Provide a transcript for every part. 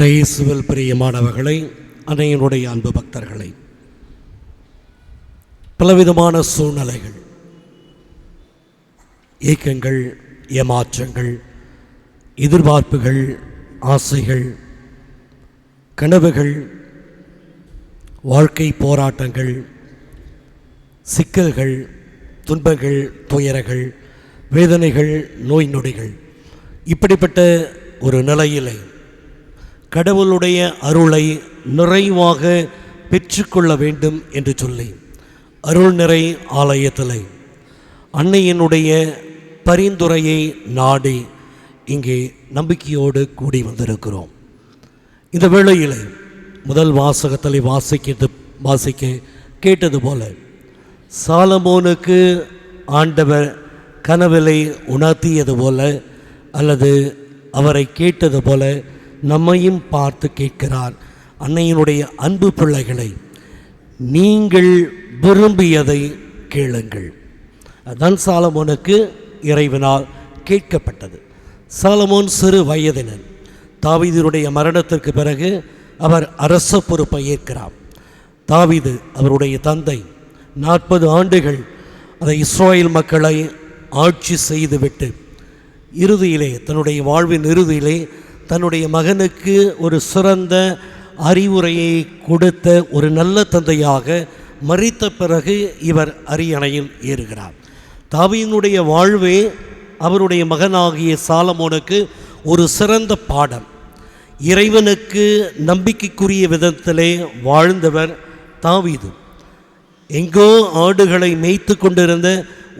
இயேசுவில் பிரியமானவர்களை, அன்னையினுடைய அன்பு பக்தர்களை, பலவிதமான சூழ்நிலைகள், ஏக்கங்கள், ஏமாற்றங்கள், எதிர்பார்ப்புகள், ஆசைகள், கனவுகள், வாழ்க்கை போராட்டங்கள், சிக்கல்கள், துன்பங்கள், துயரங்கள், வேதனைகள், நோய் நொடிகள், இப்படிப்பட்ட ஒரு நிலையிலே கடவுளுடைய அருளை நிறைவாக பெற்றுக்கொள்ள வேண்டும் என்று சொல்லி அருள் நிறை ஆலயத்தில் அன்னையினுடைய பரிந்துரையை நாடி இங்கே நம்பிக்கையோடு கூடி வந்திருக்கிறோம். இந்த வேளையில் முதல் வாசகத்தில் வாசிக்க கேட்டது போல சாலமோனுக்கு ஆண்டவர் கனவிலை உணர்த்தியது போல அல்லது அவரை கேட்டது போல நம்மையும் பார்த்து கேட்கிறார். அன்னையினுடைய அன்பு பிள்ளைகளை, நீங்கள் விரும்பியதை கேளுங்கள். அதுதான் சாலமோனுக்கு இறைவனால் கேட்கப்பட்டது. சாலமோன் சிறு வயதினன். தாவீதினுடைய மரணத்திற்கு பிறகு அவர் அரச பொறுப்பை ஏற்கிறார். தாவீது அவருடைய தந்தை 40 ஆண்டுகள் அதை இஸ்ராயேல் மக்களை ஆட்சி செய்துவிட்டு இறுதியிலே, தன்னுடைய வாழ்வின் இறுதியிலே தன்னுடைய மகனுக்கு ஒரு சிறந்த அறிவுரையை கொடுத்த ஒரு நல்ல தந்தையாக மரித்த பிறகு இவர் அரியணையில் ஏறுகிறார். தாவீதினுடைய வாழ்வே அவருடைய மகனாகிய சாலமோனுக்கு ஒரு சிறந்த பாடம். இறைவனுக்கு நம்பிக்கைக்குரிய விதத்திலே வாழ்ந்தவர் தாவீது. எங்கோ ஆடுகளை மேய்த்து கொண்டிருந்த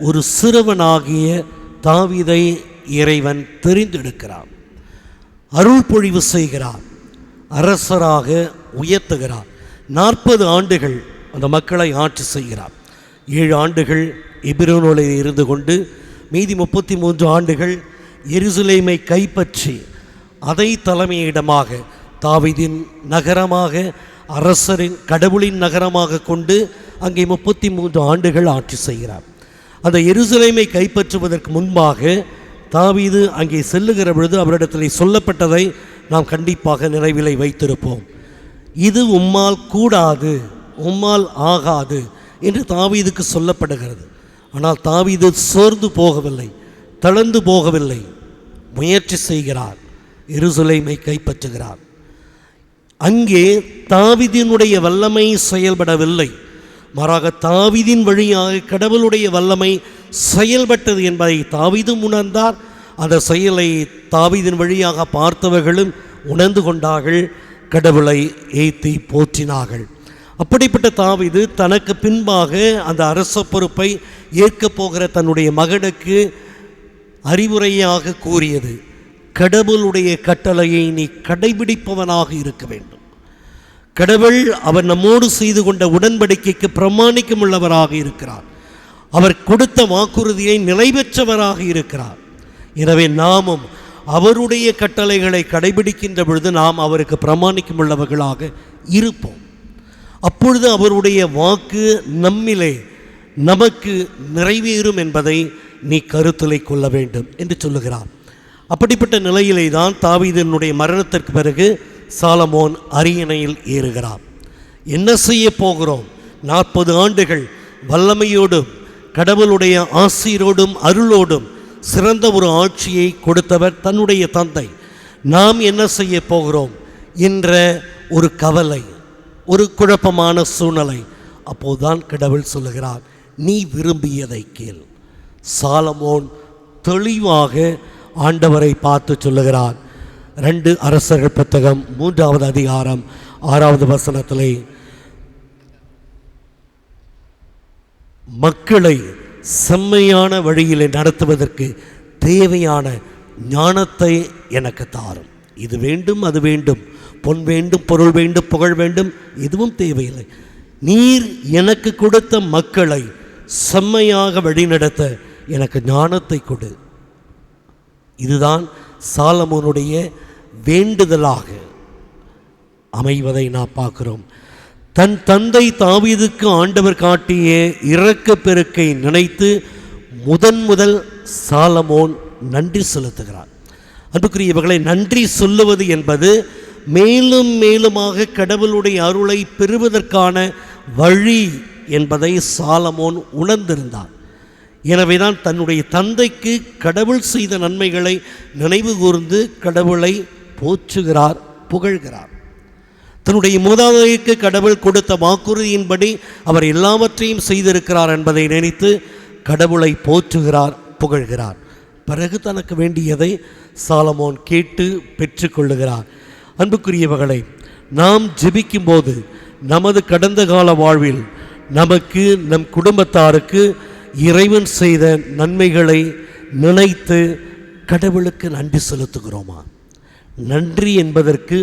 ஒரு சிறுவனாகிய தாவீதை இறைவன் தெரிந்தெடுக்கிறார், அருள் பொழிவு செய்கிறார், அரசராக உயர்த்துகிறார். 40 ஆண்டுகள் அந்த மக்களை ஆட்சி செய்கிறார். 7 ஆண்டுகள் எபிரோனில் இருந்து கொண்டு மீதி 33 ஆண்டுகள் எருசலேமை கைப்பற்றி அதை தலைமையிடமாக தாவீதின் நகரமாக, அரசரின் கடவுளின் நகரமாக கொண்டு அங்கே 33 ஆண்டுகள் ஆட்சி செய்கிறார். அந்த எருசலேமை கைப்பற்றுவதற்கு முன்பாக தாவீது அங்கே செல்லுகிற பொழுது அவரிடத்தில் சொல்லப்பட்டதை நாம் கண்டிப்பாக நினைவிலை வைத்திருப்போம். இது உம்மால் கூடாது, உம்மால் ஆகாது என்று தாவீதுக்கு சொல்லப்படுகிறது. ஆனால் தாவீது சோர்ந்து போகவில்லை, தளர்ந்து போகவில்லை, முயற்சி செய்கிறார், எருசலேமை கைப்பற்றுகிறார். அங்கே தாவீதினுடைய வல்லமை செயல்படவில்லை, மாறாக தாவீதின் வழியாக கடவுளுடைய வல்லமை செயல்பட்டது என்பதை தாவீதும் உணர்ந்தார். அந்த செயலை தாவீதின் வழியாக பார்த்தவர்களும் உணர்ந்து கொண்டார்கள், கடவுளை ஏத்தி போற்றினார்கள். அப்படிப்பட்ட தாவீது தனக்கு பின்பாக அந்த அரச பொறுப்பை ஏற்கப் போகிற தன்னுடைய மகனுக்கு அறிவுரையாக கூறியது, கடவுளுடைய கட்டளையை நீ கடைபிடிப்பவனாக இருக்க வேண்டும். கடவுள் அவர் நம்மோடு செய்து கொண்ட உடன்படிக்கைக்கு பிரமாணிக்கம் உள்ளவராக இருக்கிறார். அவர் கொடுத்த வாக்குறுதியை நிறைவேற்றவராக இருக்கிறார். எனவே நாமும் அவருடைய கட்டளைகளை கடைபிடிக்கின்ற பொழுது நாம் அவருக்கு பிரமாணிக்கம் உள்ளவர்களாக இருப்போம். அப்பொழுது அவருடைய வாக்கு நம்மிலே நமக்கு நிறைவேறும் என்பதை நீ கருத்திலே கொள்ள வேண்டும் என்று சொல்லுகிறார். அப்படிப்பட்ட நிலையிலே தான் தாவீதினுடைய மரணத்திற்கு பிறகு சாலமோன் அரியணையில் ஏறுகிறார். என்ன செய்ய போகிறோம்? 40 ஆண்டுகள் வல்லமையோடும் கடவுளுடைய ஆசீரோடும் அருளோடும் சிறந்த ஒரு ஆட்சியை கொடுத்தவர் தன்னுடைய தந்தை. நாம் என்ன செய்ய போகிறோம் என்ற ஒரு கவலை, ஒரு குழப்பமான சூழ்நிலை. அப்போதுதான் கடவுள் சொல்லுகிறார், நீ விரும்பியதை கேள். சாலமோன் தெளிவாக ஆண்டவரை பார்த்து சொல்லுகிறார். 2 அரசர்கள் புத்தகம் 3வது அதிகாரம் 6வது வசனத்திலே, மக்களை செம்மையான வழியிலே நடத்துவதற்கு தேவையான ஞானத்தை எனக்கு தாரும். இது வேண்டும், அது வேண்டும், பொன் வேண்டும், பொருள் வேண்டும், புகழ் வேண்டும், எதுவும் தேவையில்லை. நீர் எனக்கு கொடுத்த மக்களை செம்மையாக வழிநடத்த எனக்கு ஞானத்தை கொடு. இதுதான் சாலமோனுடைய வேண்டுதலாக அமைவதை நாம் பார்க்கிறோம். தன் தந்தை தாவீதுக்கு ஆண்டவர் காட்டிய இரக்க பெருக்கை நினைத்து முதல் சாலமோன் நன்றி செலுத்துகிறார். அன்புக்குரியவர்களை, நன்றி சொல்லுவது என்பது மேலும் மேலுமாக கடவுளுடைய அருளை பெறுவதற்கான வழி என்பதை சாலமோன் உணர்ந்திருந்தார். எனவேதான் தன்னுடைய தந்தைக்கு கடவுள் செய்த நன்மைகளை நினைவு கூர்ந்து கடவுளை போற்றுகிறார், புகழ்கிறார். தன்னுடைய மூதாதைக்கு கடவுள் கொடுத்த வாக்குறுதியின்படி அவர் எல்லாவற்றையும் செய்திருக்கிறார் என்பதை நினைத்து கடவுளை போற்றுகிறார், புகழ்கிறார். பிறகு தனக்கு வேண்டியதை சாலமோன் கேட்டு பெற்றுக்கொள்ளுகிறார். அன்புக்குரியவர்களை, நாம் ஜெபிக்கும்போது நமது கடந்த கால வாழ்வில் நமக்கு, நம் குடும்பத்தாருக்கு இறைவன் செய்த நன்மைகளை நினைத்து கடவுளுக்கு நன்றி செலுத்துகிறோமா? நன்றி என்பதற்கு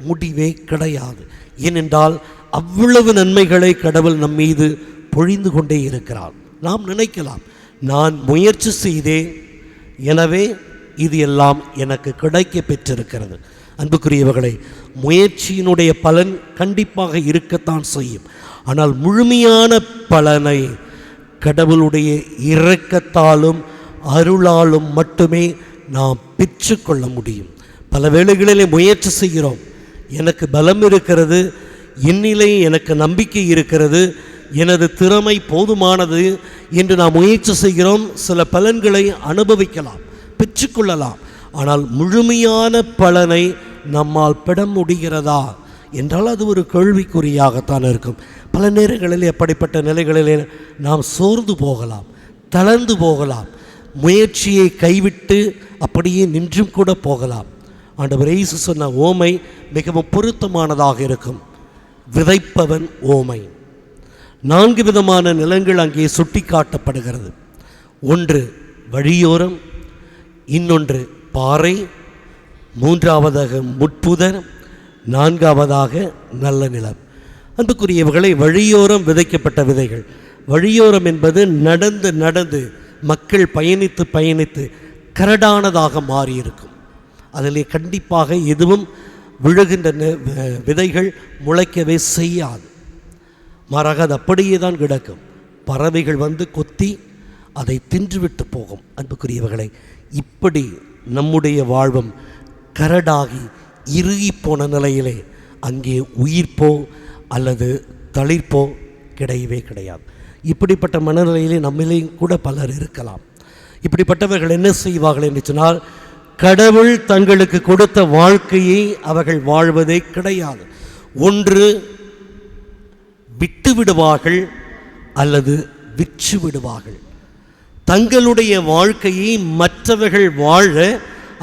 முடிவே கிடையாது. ஏனென்றால் அவ்வளவு நன்மைகளை கடவுள் நம் மீது பொழிந்து கொண்டே இருக்கிறார். நாம் நினைக்கலாம், நான் முயற்சி செய்தேன், எனவே இது எல்லாம் எனக்கு கிடைக்க பெற்றிருக்கிறது. அன்புக்குரியவர்களே, முயற்சியினுடைய பலன் கண்டிப்பாக இருக்கத்தான் செய்யும். ஆனால் முழுமையான பலனை கடவுளுடைய இரக்கத்தாலும் அருளாலும் மட்டுமே நாம் பெற்றுக்கொள்ள முடியும். பல வேளைகளிலே முயற்சி செய்கிறோம், எனக்கு பலம் இருக்கிறது, என்னிலே எனக்கு நம்பிக்கை இருக்கிறது, எனது திறமை போதுமானது என்று நாம் முயற்சி செய்கிறோம். சில பலன்களை அனுபவிக்கலாம், பெற்றுக்கொள்ளலாம். ஆனால் முழுமையான பலனை நம்மால் பெற முடிகிறதா என்றால் அது ஒரு கேள்விக்குறியாகத்தான் இருக்கும். பல நேரங்களில் எப்படிப்பட்ட நிலைகளிலே நாம் சோர்ந்து போகலாம், தளர்ந்து போகலாம், முயற்சியை கைவிட்டு அப்படியே நின்றும் கூட போகலாம். ஆண்டவர் இயேசு சொன்ன ஓமை மிகவும் பொருத்தமானதாக இருக்கும். விதைப்பவன் ஓமை. 4 விதமான நிலங்கள் அங்கே சுட்டி காட்டப்படுகிறது. ஒன்று வழியோரம், இன்னொன்று பாறை, மூன்றாவதாக முட்புதர், நான்காவதாக நல்ல நிலம். அன்புக்குரியவர்களை, வழியோரம் விதைக்கப்பட்ட விதைகள். வழியோரம் என்பது நடந்து நடந்து மக்கள் பயணித்து பயணித்து கரடானதாக மாறியிருக்கும். அதிலே கண்டிப்பாக எதுவும் விழுகின்ற விதைகள் முளைக்கவே செய்யாது. மாறாக அது அப்படியே தான் கிடக்கும். பறவைகள் வந்து கொத்தி அதை தின்றுவிட்டு போகும். அன்புக்குரியவர்களை, இப்படி நம்முடைய வாழ்வும் கரடாகி இறுகி போன நிலையிலே அங்கே உயிர்ப்போ அல்லது தளிர்ப்போ கிடையவே கிடையாது. இப்படிப்பட்ட மனநிலையிலே நம்மிலேயும் கூட பலர் இருக்கலாம். இப்படிப்பட்டவர்கள் என்ன செய்வார்கள் என்று சொன்னால், கடவுள் தங்களுக்கு கொடுத்த வாழ்க்கையை அவர்கள் வாழ்வதே கிடையாது. ஒன்று விட்டு விடுவார்கள் அல்லது விற்று விடுவார்கள். தங்களுடைய வாழ்க்கையை மற்றவர்கள் வாழ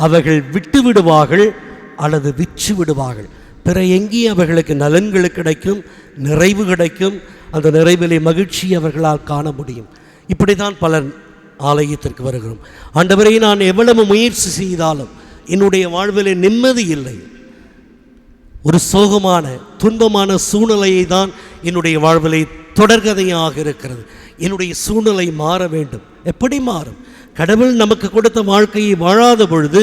அவர்கள் விட்டு விடுவார்கள் அல்லது விற்று விடுவார்கள். பிற எங்கே அவர்களுக்கு நலன்கள் கிடைக்கும், நிறைவு கிடைக்கும், அந்த நிறைவிலே மகிழ்ச்சி அவர்களால் காண முடியும். இப்படி தான் பலர் ஆலயத்திற்கு வருகிறோம். ஆண்டவரை, நான் எவ்வளவு முயற்சி செய்தாலும் என்னுடைய வாழ்விலே நிம்மதி இல்லை. ஒரு சோகமான துன்பமான சூழ்நிலையை தான் என்னுடைய வாழ்விலே தொடர்கதையாக இருக்கிறது. என்னுடைய சூழ்நிலை மாற வேண்டும். எப்படி மாறும்? கடவுள் நமக்கு கொடுத்த வாழ்க்கையை வாழாத பொழுது,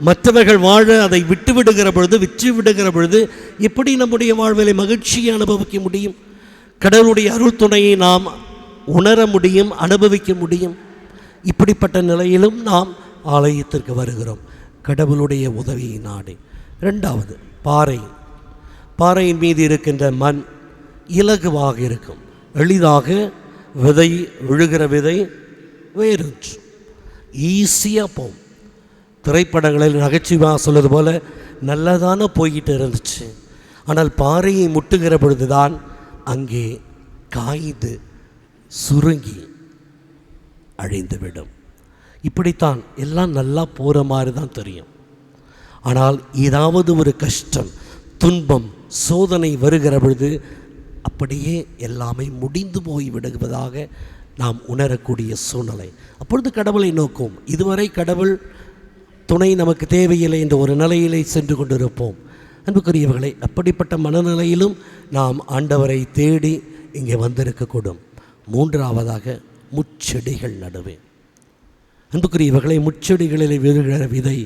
மற்றவர்கள் வாழ அதை விட்டு விடுகிற பொழுது, விற்று விடுகிற பொழுது எப்படி நம்முடைய வாழ்விலை மகிழ்ச்சியை அனுபவிக்க முடியும்? கடவுளுடைய அருள் துணையை நாம் உணர முடியும், அனுபவிக்க முடியும். இப்படிப்பட்ட நிலையிலும் நாம் ஆலயத்திற்கு வருகிறோம், கடவுளுடைய உதவியை நாடி. இரண்டாவது பாறை. பாறையின் மீது இருக்கின்ற மண் இலகுவாக இருக்கும், எளிதாக விதை விழுகிற விதை வேறொன்று ஈஸியாக போகும். திரைப்படங்களில் நகைச்சுவாக சொல்வது போல நல்லதான போய்கிட்டு இருந்துச்சு. ஆனால் பாறையை முட்டுகிற பொழுதுதான் அங்கே காய்ந்து சுருங்கி அழிந்துவிடும். இப்படித்தான் எல்லாம் நல்லா போகிற மாதிரி தான் தெரியும். ஆனால் ஏதாவது ஒரு கஷ்டம், துன்பம், சோதனை வருகிற பொழுது அப்படியே எல்லாமே முடிந்து போய் விடுவதாக நாம் உணரக்கூடிய சூழ்நிலை. அப்பொழுது கடவுளை நோக்கும். இதுவரை கடவுள் துணை நமக்கு தேவையில்லை என்ற ஒரு நிலையிலே சென்று கொண்டிருப்போம். அன்புக்குரியவர்களை, அப்படிப்பட்ட மனநிலையிலும் நாம் ஆண்டவரை தேடி இங்கே வந்திருக்கக்கூடும். மூன்றாவதாக முச்செடிகள் நடுவே. அன்புக்குரியவர்களை, முச்செடிகளில் விழுகிற விதை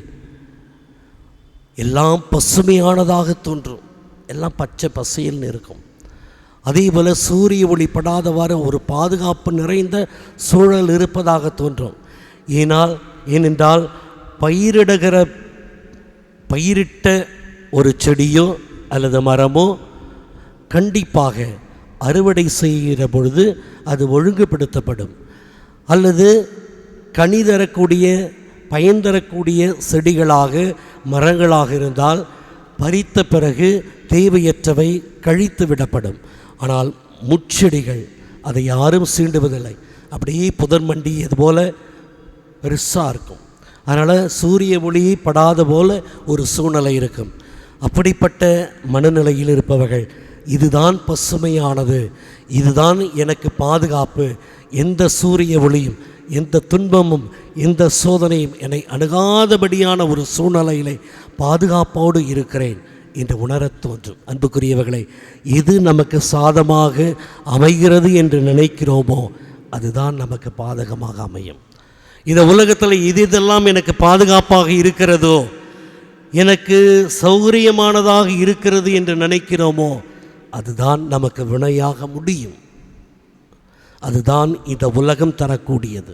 எல்லாம் பசுமையானதாக தோன்றும், எல்லாம் பச்சை பசையில்னு இருக்கும். அதே போல் சூரிய ஒளி படாதவாறு ஒரு பாதுகாப்பு நிறைந்த சூழல் இருப்பதாக தோன்றும். ஏனென்றால் பயிரிட்ட ஒரு செடியோ அல்லது மரமோ கண்டிப்பாக அறுவடை செய்கிற பொழுது அது ஒழுங்குபடுத்தப்படும். அல்லது கனி தரக்கூடிய பயன் தரக்கூடிய செடிகளாக மரங்களாக இருந்தால் பறித்த பிறகு தேவையற்றவை கழித்து விடப்படும். ஆனால் முட்செடிகள் அதை யாரும் சீண்டுவதில்லை, அப்படியே புதர் மண்டியது போல பெருசாக இருக்கும். அதனால் சூரிய ஒளி படாத போல ஒரு சூழ்நிலை இருக்கும். அப்படிப்பட்ட மனநிலையில் இருப்பவர்கள் இதுதான் பசுமையானது, இதுதான் எனக்கு பாதுகாப்பு, எந்த சூரிய ஒளியும் எந்த துன்பமும் எந்த சோதனையும் என்னை அணுகாதபடியான ஒரு சூழ்நிலையிலே பாதுகாப்போடு இருக்கிறேன் என்று உணரத் தோன்றும். அன்புக்குரியவர்களை, எது நமக்கு சாதமாக அமைகிறது என்று நினைக்கிறோமோ அதுதான் நமக்கு பாதகமாக அமையும். இந்த உலகத்தில் இதெல்லாம் எனக்கு பாதுகாப்பாக இருக்கிறதோ, எனக்கு சௌகரியமானதாக இருக்கிறது என்று நினைக்கிறோமோ அதுதான் நமக்கு வினையாக முடியும். அதுதான் இந்த உலகம் தரக்கூடியது.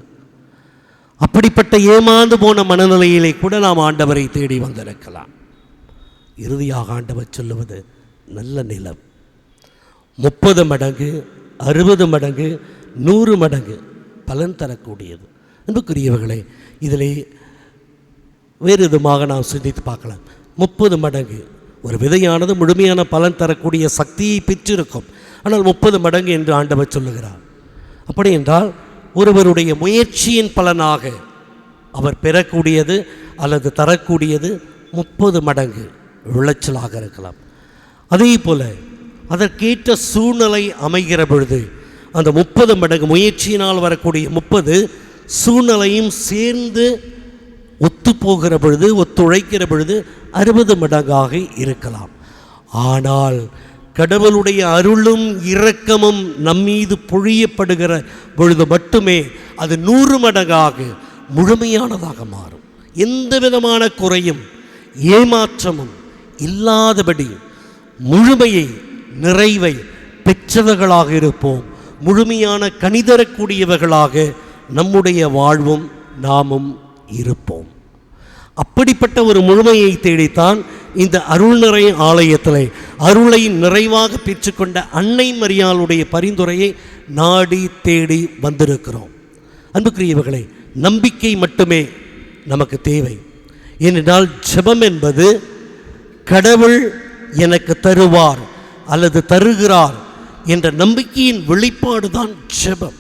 அப்படிப்பட்ட ஏமாந்து போன மனநிலையிலே கூட நாம் ஆண்டவரை தேடி வந்திருக்கலாம். இறுதியாக ஆண்டவர் சொல்லுவது நல்ல நிலம் 30 மடங்கு 60 மடங்கு 100 மடங்கு பலன் தரக்கூடியது. அன்புக்குரியவர்களே, இதிலே வேறு விதமாக நாம் சிந்தித்து பார்க்கலாம். 30 மடங்கு ஒரு விதையானது முழுமையான பலன் தரக்கூடிய சக்தியை பெற்றிருக்கும். ஆனால் 30 மடங்கு என்று ஆண்டவர் சொல்லுகிறார். அப்படி என்றால் ஒருவருடைய முயற்சியின் பலனாக அவர் பெறக்கூடியது அல்லது தரக்கூடியது 30 மடங்கு விளைச்சலாக இருக்கலாம். அதே போல் அதற்கேற்ற சூழ்நிலை அமைகிற பொழுது அந்த 30 மடங்கு முயற்சியினால் வரக்கூடிய 30 சூழ்நிலையும் சேர்ந்து ஒத்துப்போகிற பொழுது ஒத்துழைக்கிற பொழுது 60 மடங்காக இருக்கலாம். ஆனால் கடவுளுடைய அருளும் இரக்கமும் நம்மீது பொழியப்படுகிற பொழுது மட்டுமே அது 100 மடங்காக முழுமையானதாக மாறும். எந்த விதமான குறையும் ஏமாற்றமும் இல்லாதபடி முழுமையை நிறைவை பெற்றவர்களாக இருப்போம். முழுமையான கனிதரக்கூடியவர்களாக நம்முடைய வாழ்வும் நாமும் இருப்போம். அப்படிப்பட்ட ஒரு முழுமையை தேடித்தான் இந்த அருள் நிறை ஆலயத்தில் அருளை நிறைவாக பெற்றுக்கொண்ட அன்னை மரியாளுடைய பரிந்துரையை நாடி தேடி வந்திருக்கிறோம். அன்புக்குரியவர்களே, நம்பிக்கை மட்டுமே நமக்கு தேவை. ஏனென்றால் ஜெபம் என்பது கடவுள் எனக்கு தருவார் அல்லது தருகிறார் என்ற நம்பிக்கையின் வெளிப்பாடு தான் ஜெபம்.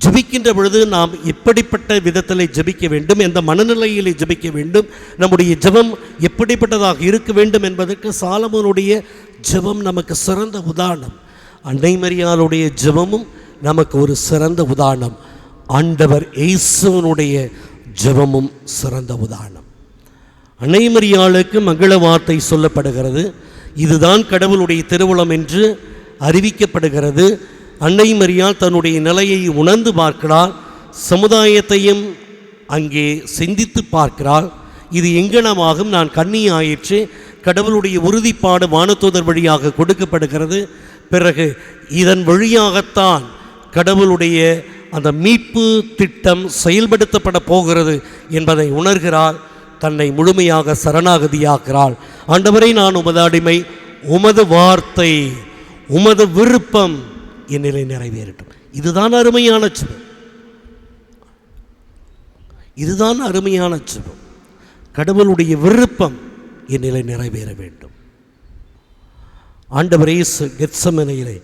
ஜெபிக்கின்ற பொழுது நாம் எப்படிப்பட்ட விதத்தில் ஜெபிக்க வேண்டும், எந்த மனநிலையில் ஜெபிக்க வேண்டும், நம்முடைய ஜெபம் எப்படிப்பட்டதாக இருக்க வேண்டும் என்பதற்கு சாலமோனுடைய ஜெபம் நமக்கு சிறந்த உதாரணம். அன்னை மரியாளுடைய ஜெபமும் நமக்கு ஒரு சிறந்த உதாரணம். ஆண்டவர் இயேசுவினுடைய ஜெபமும் சிறந்த உதாரணம். அன்னை மரியாளுக்கு மங்கள வார்த்தை சொல்லப்படுகிறது. இதுதான் கடவுளுடைய திருவுளம் என்று அறிவிக்கப்படுகிறது. அன்னை மரியாள் தன்னுடைய நிலையை உணர்ந்து பார்க்கிறாள். சமுதாயத்தையும் அங்கே சிந்தித்து பார்க்கிறாள். இது எங்கனமாகும், நான் கன்னி ஆயிற்று, கடவுளுடைய உறுதிப்பாடு வானதூதர் வழியாக கொடுக்கப்படுகிறது. பிறகு இதன் வழியாகத்தான் கடவுளுடைய அந்த மீட்பு திட்டம் செயல்படுத்தப்பட போகிறது என்பதை உணர்கிறாள். தன்னை முழுமையாக சரணாகதியாகிறாள். ஆண்டவரை, நான் உமது அடிமை, உமது வார்த்தை உமது விருப்பம் என்னிலே நிறைவேறட்டும். இதுதான் அருமையான ஜெபம். இதுதான் அருமையான ஜெபம். கடவுளுடைய விருப்பம் என்னிலே நிறைவேற வேண்டும். ஆண்டவர் இயேசு கெத்செமனேயிலே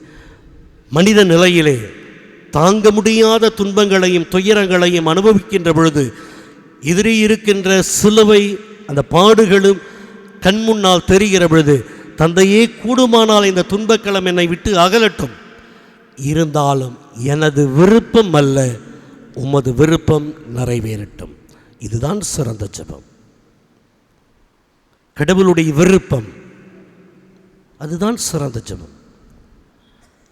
மனித நிலையிலே தாங்க முடியாத துன்பங்களையும் துயரங்களையும் அனுபவிக்கின்ற பொழுது எதிரே இருக்கின்ற சிலுவை அந்த பாடுகளும் கண்முன்னால் தெரிகிற பொழுது, தந்தையே, கூடுமானால் இந்த துன்பக்களம் என்னை விட்டு அகலட்டும், இருந்தாலும் எனது விருப்பம் அல்ல, உமது விருப்பம் நிறைவேறட்டும். இதுதான் சிறந்த ஜெபம். கடவுளுடைய விருப்பம், அதுதான் சிறந்த ஜெபம்.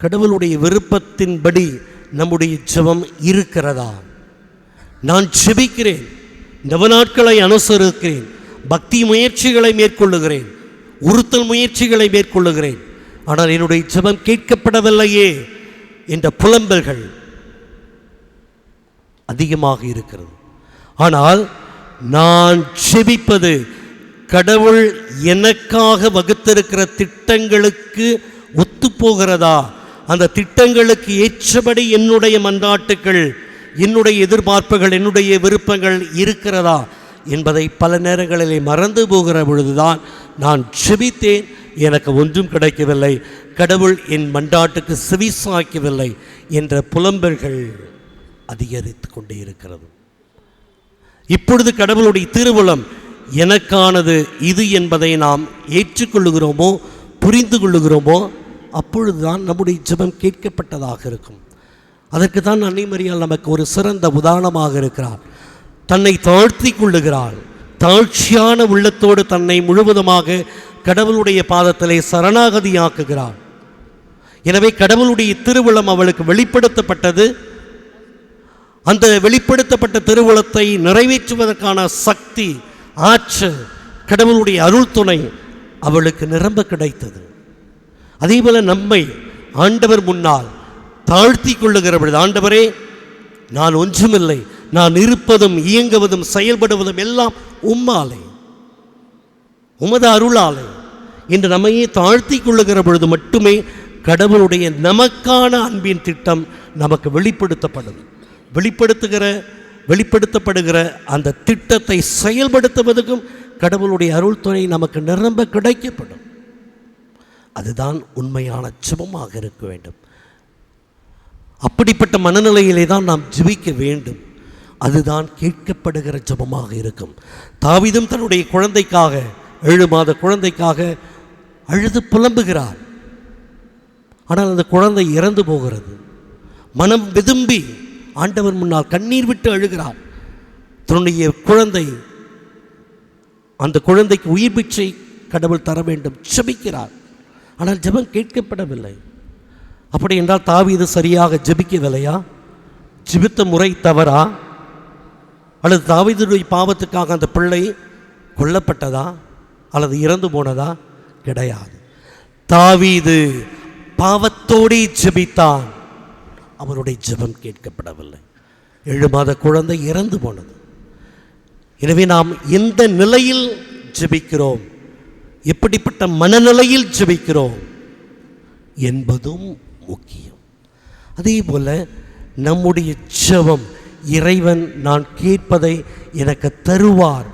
கடவுளுடைய விருப்பத்தின்படி நம்முடைய ஜெபம் இருக்கிறதா? நான் ஜெபிக்கிறேன், நவநாட்களை அனுசரிக்கிறேன், பக்தி முயற்சிகளை மேற்கொள்ளுகிறேன், உறுத்தல் முயற்சிகளை மேற்கொள்ளுகிறேன், ஆனால் என்னுடைய ஜெபம் கேட்கப்படவில்லையே என்ற புலம்பல்கள் அதிகமாக இருக்கிறது. ஆனால் நான் ஜெபிப்பது கடவுள் எனக்காக வகுத்திருக்கிற திட்டங்களுக்கு ஒத்துப்போகிறதா, அந்த திட்டங்களுக்கு ஏற்றபடி என்னுடைய மன்றாட்டுக்கள், என்னுடைய எதிர்பார்ப்புகள், என்னுடைய விருப்பங்கள் இருக்கிறதா என்பதை பல நேரங்களிலே மறந்து போகிற பொழுதுதான் நான் ஜெபித்தேன், எனக்கு ஒன்றும் கிடைக்கவில்லை, கடவுள் என் மன்றாட்டுக்கு செவிசாய்க்கவில்லை என்ற புலம்பல்கள் அதிகரித்து கொண்டே இருக்கிறது. இப்பொழுது கடவுளுடைய திருவுளம் எனக்கானது இது என்பதை நாம் ஏற்றுக்கொள்ளுகிறோமோ, புரிந்து கொள்ளுகிறோமோ, அப்பொழுதுதான் நம்முடைய ஜெபம் கேட்கப்பட்டதாக இருக்கும். அதற்கு தான் அன்னை மரியாள் நமக்கு ஒரு சிறந்த உதாரணமாக இருக்கிறார். தன்னை தாழ்த்தி கொள்ளுகிறாள், தாழ்ச்சியான உள்ளத்தோடு தன்னை முழுவதுமாக கடவுளுடைய பாதத்திலே சரணாகதியாக்குகிறாள். எனவே கடவுளுடைய திருவுளம் அவளுக்கு வெளிப்படுத்தப்பட்டது. அந்த வெளிப்படுத்தப்பட்ட திருவுளத்தை நிறைவேற்றுவதற்கான சக்தி, ஆற்றல், கடவுளுடைய அருள் துணை அவளுக்கு நிரம்ப கிடைத்தது. அதேபோல நம்மை ஆண்டவர் முன்னால் தாழ்த்தி கொள்ளுகிற பொழுது, ஆண்டவரே நான் ஒன்றுமில்லை, நான் இருப்பதும் இயங்குவதும் செயல்படுவதும் எல்லாம் உம்மாலே, உமது அருளாலே என்று நம்மையே தாழ்த்தி கொள்ளுகிற பொழுது மட்டுமே கடவுளுடைய நமக்கான அன்பின் திட்டம் நமக்கு வெளிப்படுத்தப்படுகிற அந்த திட்டத்தை செயல்படுத்துவதற்கும் கடவுளுடைய அருள் துணை நமக்கு நிரம்ப கிடைக்கப்படும். அதுதான் உண்மையான ஜெபமாக இருக்க வேண்டும். அப்படிப்பட்ட மனநிலையிலே தான் நாம் ஜெபிக்க வேண்டும். அதுதான் கேட்கப்படுகிற ஜெபமாக இருக்கும். தாவீதும் தன்னுடைய குழந்தைக்காக, 7 மாத குழந்தைக்காக அழுது புலம்புகிறார். ஆனால் அந்த குழந்தை இறந்து போகிறது. மனம் விதும்பி ஆண்டவர் முன்னால் கண்ணீர் விட்டு அழுகிறார். தன்னுடைய குழந்தை, அந்த குழந்தைக்கு உயிர் பிச்சை கடவுள் தர வேண்டும் ஜெபிக்கிறார். ஆனால் ஜெபம் கேட்கப்படவில்லை. அப்படி என்றால் தாவீது சரியாக ஜெபிக்கவில்லையா? ஜெபித்த முறை தவறா? அல்லது தாவீதுடைய பாவத்துக்காக அந்த பிள்ளை கொல்லப்பட்டதா அல்லது இறந்து போனதா? கிடையாது. தாவீது பாவத்தோடு ஜெபித்தான், அவருடைய ஜெபம் கேட்கப்படவில்லை. 7 மாத குழந்தை இறந்து போனது. எனவே நாம் எந்த நிலையில் ஜெபிக்கிறோம், எப்படிப்பட்ட மனநிலையில் ஜெபிக்கிறோம் என்பதும் முக்கியம். அதே போல நம்முடைய ஜெபம் இறைவன் நான் கேட்பதை எனக்கு தருவார்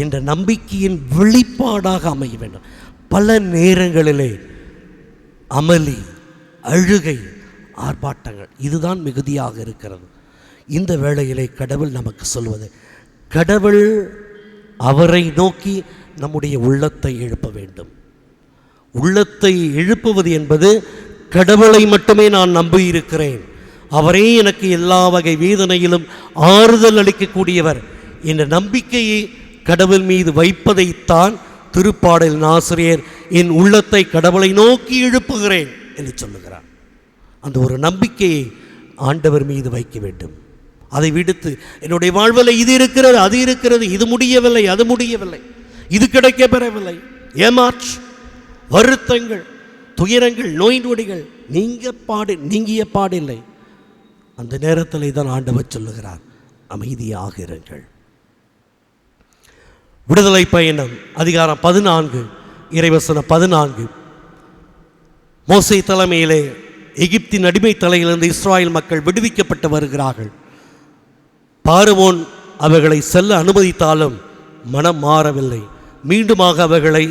என்ற நம்பிக்கையின் வெளிப்பாடாக அமைய வேண்டும். பல நேரங்களிலே அமளி, அழுகை, ஆர்ப்பாட்டங்கள் இதுதான் மிகுதியாக இருக்கிறது. இந்த வேளையிலே கடவுள் நமக்கு சொல்வது, கடவுள் அவரை நோக்கி நம்முடைய உள்ளத்தை எழுப்ப வேண்டும். உள்ளத்தை எழுப்புவது என்பது கடவுளை மட்டுமே நான் நம்பியிருக்கிறேன், அவரே எனக்கு எல்லா வகை வேதனையிலும் ஆறுதல் அளிக்கக்கூடியவர் என்ற நம்பிக்கையை கடவுள் மீது வைப்பதைத்தான் திருப்பாடலின் ஆசிரியர் என் உள்ளத்தை கடவுளை நோக்கி எழுப்புகிறேன் என்று சொல்லுகிறார். அந்த ஒரு நம்பிக்கையை ஆண்டவர் மீது வைக்க வேண்டும். அதை விடுத்து என்னுடைய வாழ்வில் இது இருக்கிறது, அது இருக்கிறது, இது முடியவில்லை, அது முடியவில்லை, இது கிடைக்க பெறவில்லை, ஏமாற்று, வருத்தங்கள், துயரங்கள், நோய் நொடிகள் நீங்கிய பாடில்லை. அந்த நேரத்தில் தான் ஆண்டவர் சொல்லுகிறார், அமைதியாக இருங்கள். விடுதலை பயணம் அதிகாரம் 14 இறைவசனம் 14. மோசே தலைமையிலே எகிப்தின் அடிமை தலையிலிருந்து இஸ்ராயல் மக்கள் விடுவிக்கப்பட்டு வருகிறார்கள். பார்வோன் அவர்களை செல்ல அனுமதித்தாலும் மனம் மாறவில்லை. மீண்டுமாக அவர்களை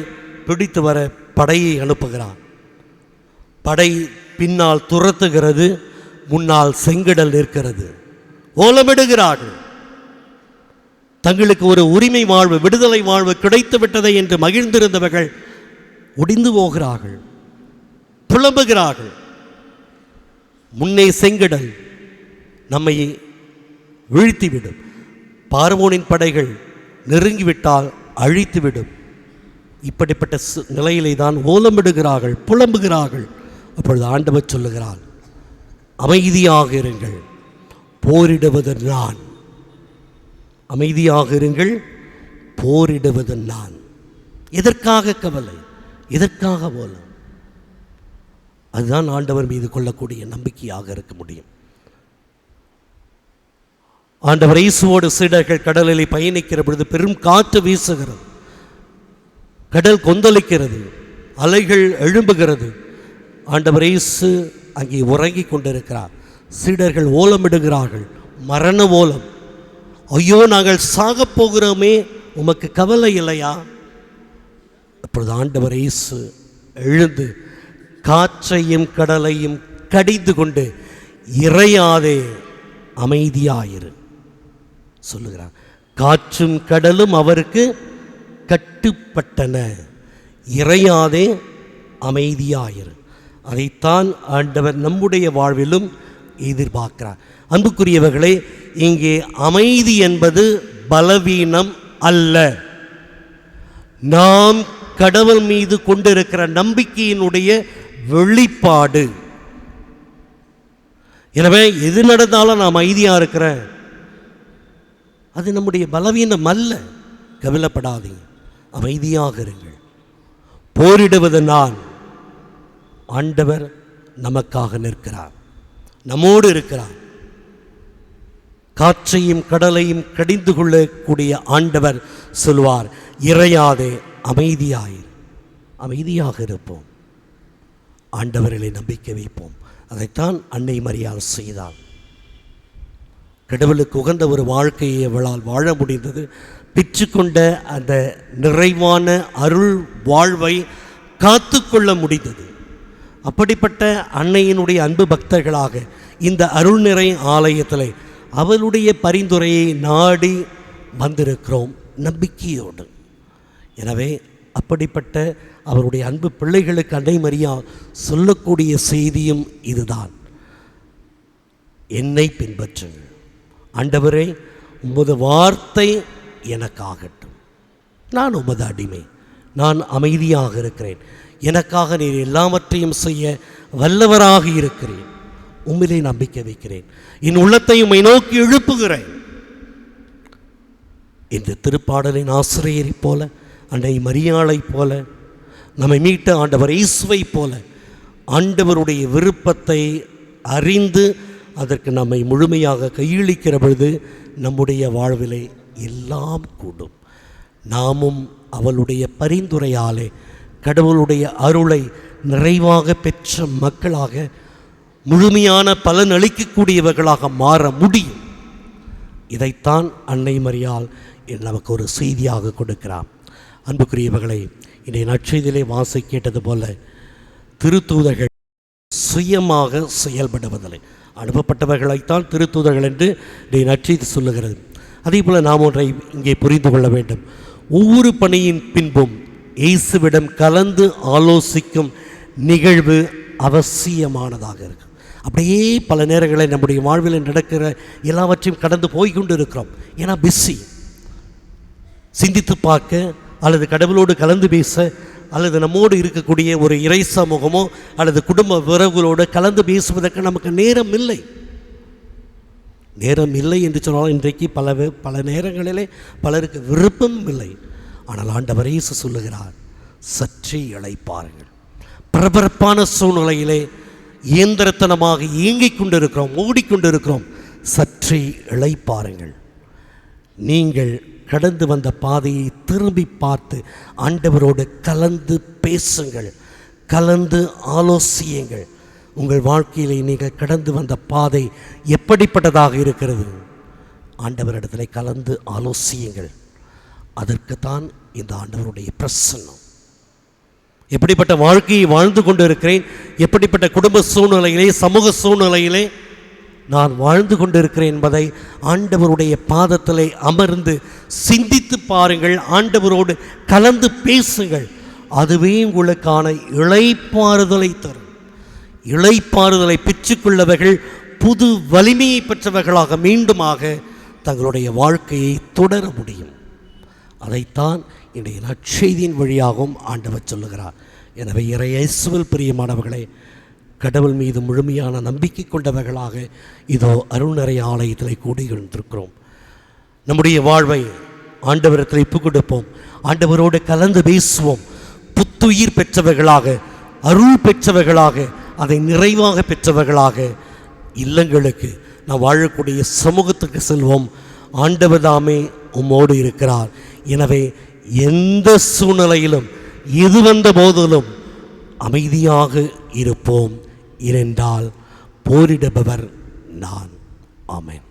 பிடித்து வர படையை அனுப்புகிறார். படை பின்னால் துரத்துகிறது, முன்னால் செங்கடல் நிற்கிறது. ஓலமிடுகிறார்கள். தங்களுக்கு ஒரு உரிமை வாழ்வு, விடுதலை வாழ்வு கிடைத்து விட்டதை என்று மகிழ்ந்திருந்தவர்கள் ஒடிந்து போகிறார்கள், புலம்புகிறார்கள். முன்னே செங்கடல் நம்மை வீழ்த்திவிடும், பார்வோனின் படைகள் நெருங்கிவிட்டால் அழித்துவிடும். இப்படிப்பட்ட நிலையிலே தான் ஓலமிடுகிறார்கள், புலம்புகிறார்கள். அப்பொழுது ஆண்டவர் சொல்லுகிறார், அமைதியாக இருங்கள், போரிடுவது நான். அமைதியாக இருங்கள், போரிடுவது நான். எதற்காக கவலை, எதற்காக ஓலம்? அதுதான் ஆண்டவர் மீது கொள்ளக்கூடிய நம்பிக்கையாக இருக்க முடியும். ஆண்டவர் இயேசுவோடு சீடர்கள் கடலில் பயணிக்கிற பொழுது பெரும் காற்று வீசுகிறது. கடல் கொந்தளிக்கிறது, அலைகள் எழும்புகிறது. ஆண்டவர் இயேசு அங்கே உறங்கி கொண்டிருக்கிறார். சீடர்கள் ஓலமிடுகிறார்கள், மரண ஓலம். ஐயோ, நாங்கள் சாகப் போகிறோமே, உமக்கு கவலை இல்லையா? அப்பொழுது ஆண்டவர் இயேசு எழுந்து காற்றையும் கடலையும் கடிந்து கொண்டு, இறையாதே, அமைதியாயிரு சொல்லுகிறார். காற்றும் கடலும் அவருக்கு கட்டுப்பட்டன. இறையாதே, அமைதியாயிரு. அதைத்தான் ஆண்டவர் நம்முடைய வாழ்விலும் எதிர்பார்க்கிறார். அன்புக்குரியவர்களே, இங்கே அமைதி என்பது பலவீனம் அல்ல. நாம் கடவுள் மீது கொண்டிருக்கிற நம்பிக்கையினுடைய வெளிப்பாடு. எனவே எது நடந்தாலும் நான் அமைதியாக இருக்கிறேன், அது நம்முடைய பலவீனம் அல்ல. கவலைப்படாதீங்க, அமைதியாக இருங்கள். போரிடுவது நான், ஆண்டவர் நமக்காக நிற்கிறார், நம்மோடு இருக்கிறார். காற்றையும் கடலையும் கடிந்து கொள்ளக்கூடிய ஆண்டவர் சொல்வார், இறையாதே, அமைதியாயிரு. அமைதியாக இருப்போம், ஆண்டவர்களை நம்பிக்கை வைப்போம். அதைத்தான் அன்னை மரியாள் செய்தார். கடவுளுக்கு உகந்த ஒரு வாழ்க்கையை அவளால் வாழ முடிந்தது. பெற்றுக்கொண்ட அந்த நிறைவான அருள் வாழ்வை காத்து கொள்ள முடிந்தது. அப்படிப்பட்ட அன்னையினுடைய அன்பு பக்தர்களாக இந்த அருள் நிறை ஆலயத்தில் அவளுடைய பரிந்துரையை நாடி வந்திருக்கிறோம் நம்பிக்கையோடு. எனவே அப்படிப்பட்ட அவருடைய அன்பு பிள்ளைகளுக்கு அன்னை மரியா சொல்லக்கூடிய செய்தியும் இதுதான், என்னை பின்பற்றுங்கள். ஆண்டவரே, உமது வார்த்தை எனக்காகட்டும். நான் உமது அடிமை, நான் அமைதியாக இருக்கிறேன். எனக்காக நீர் எல்லாவற்றையும் செய்ய வல்லவராக இருக்கிறேன். உம்மிலே நம்பிக்கை வைக்கிறேன். என் உள்ளத்தை உம்மை நோக்கி எழுப்புகிறேன். இந்த திருப்பாடலின் ஆசிரியரைப் போல, அன்னை மரியாளைப் போல, நம்மை மீட்ட ஆண்டவர் இயேசுவை போல ஆண்டவருடைய விருப்பத்தை அறிந்து அதற்கு நம்மை முழுமையாக கையளிக்கிற பொழுது நம்முடைய வாழ்விலே எல்லாம் கூடும். நாமும் அவளுடைய பரிந்துரையாலே கடவுளுடைய அருளை நிறைவாக பெற்ற மக்களாக, முழுமையான பலன் அளிக்கக்கூடியவர்களாக மாற முடியும். இதைத்தான் அன்னை மரியாள் நமக்கு ஒரு செய்தியாக கொடுக்கிறார். அன்புக்குரியவர்களை, இன்றைய நற்செய்தியிலே வாசி கேட்டது போல திருத்தூதர்கள் சுயமாக செயல்படுவதில்லை. அனுப்பப்பட்டவர்களைத்தான் திருத்தூதர்கள் என்று இன்றைய நற்செய்தி சொல்லுகிறது. அதே போல் நாம் ஒன்றை இங்கே புரிந்து கொள்ள வேண்டும். ஒவ்வொரு பணியின் பின்பும் இயேசுவிடம் கலந்து ஆலோசிக்கும் நிகழ்வு அவசியமானதாக இருக்கு. அப்படியே பல நேரங்களில் நம்முடைய வாழ்வில் நடக்கிற எல்லாவற்றையும் கடந்து போய்கொண்டு இருக்கிறோம். ஏன்னா பிஸி. சிந்தித்து பார்க்க அல்லது கடவுளோடு கலந்து பேச அல்லது நம்மோடு இருக்கக்கூடிய ஒரு இறை சமூகமோ அல்லது குடும்ப உறவுகளோடு கலந்து பேசுவதற்கு நமக்கு நேரம் இல்லை. நேரம் இல்லை என்று சொன்னாலும் இன்றைக்கு பல நேரங்களிலே பலருக்கு விருப்பம் இல்லை. ஆனால் ஆண்டவர் இயேசு சொல்லுகிறார், சற்றே இளைப்பாருங்கள். பரபரப்பான சூழ்நிலையிலே இயந்திரத்தனமாக இயங்கிக் கொண்டிருக்கிறோம், ஓடிக்கொண்டிருக்கிறோம். சற்றே இளைப்பாருங்கள். நீங்கள் கடந்து வந்த பாதையை திரும்பி பார்த்து ஆண்டவரோடு கலந்து பேசுங்கள், கலந்து ஆலோசியுங்கள். உங்கள் வாழ்க்கையிலே நீங்கள் கடந்து வந்த பாதை எப்படிப்பட்டதாக இருக்கிறது? ஆண்டவரிடத்தில் கலந்து ஆலோசியுங்கள். அதற்குத்தான் இந்த ஆண்டவருடைய பிரசன்னம். எப்படிப்பட்ட வாழ்க்கையை வாழ்ந்து கொண்டு இருக்கிறேன், எப்படிப்பட்ட குடும்ப சூழ்நிலையிலே சமூக சூழ்நிலையிலே நான் வாழ்ந்து கொண்டிருக்கிறேன் என்பதை ஆண்டவருடைய பாதத்திலே அமர்ந்து சிந்தித்து பாருங்கள். ஆண்டவரோடு கலந்து பேசுங்கள். அதுவே உங்களுக்கான இளைப்பாறுதலை தரும். இளைப்பாறுதலை பெற்றுக்கொள்ளவர்கள் புது வலிமையை பெற்றவர்களாக மீண்டுமாக தங்களுடைய வாழ்க்கையை தொடர முடியும். அதைத்தான் இன்றைய நற்செய்தியின் வழியாகவும் ஆண்டவர் சொல்லுகிறார். எனவே இயேசுவில் பிரியமானவர்களே, கடவுள் மீது முழுமையான நம்பிக்கை கொண்டவர்களாக இதோ அருள்நிறை ஆலயத்தில் கூடியிருக்கிறோம். நம்முடைய வாழ்வை ஆண்டவரத்தில் ஒப்புக் கொடுப்போம். ஆண்டவரோடு கலந்து பேசுவோம். புத்துயிர் பெற்றவர்களாக, அருள் பெற்றவர்களாக, அதை நிறைவாக பெற்றவர்களாக இல்லங்களுக்கு நாம் வாழக்கூடிய சமூகத்துக்கு செல்வோம். ஆண்டவர் தாமே உம்மோடு இருக்கிறார். எனவே எந்த சூழ்நிலையிலும் எது வந்த போதிலும் அமைதியாக இருப்போம். ஏனென்றால் போரிடுபவர் நான். ஆமென்.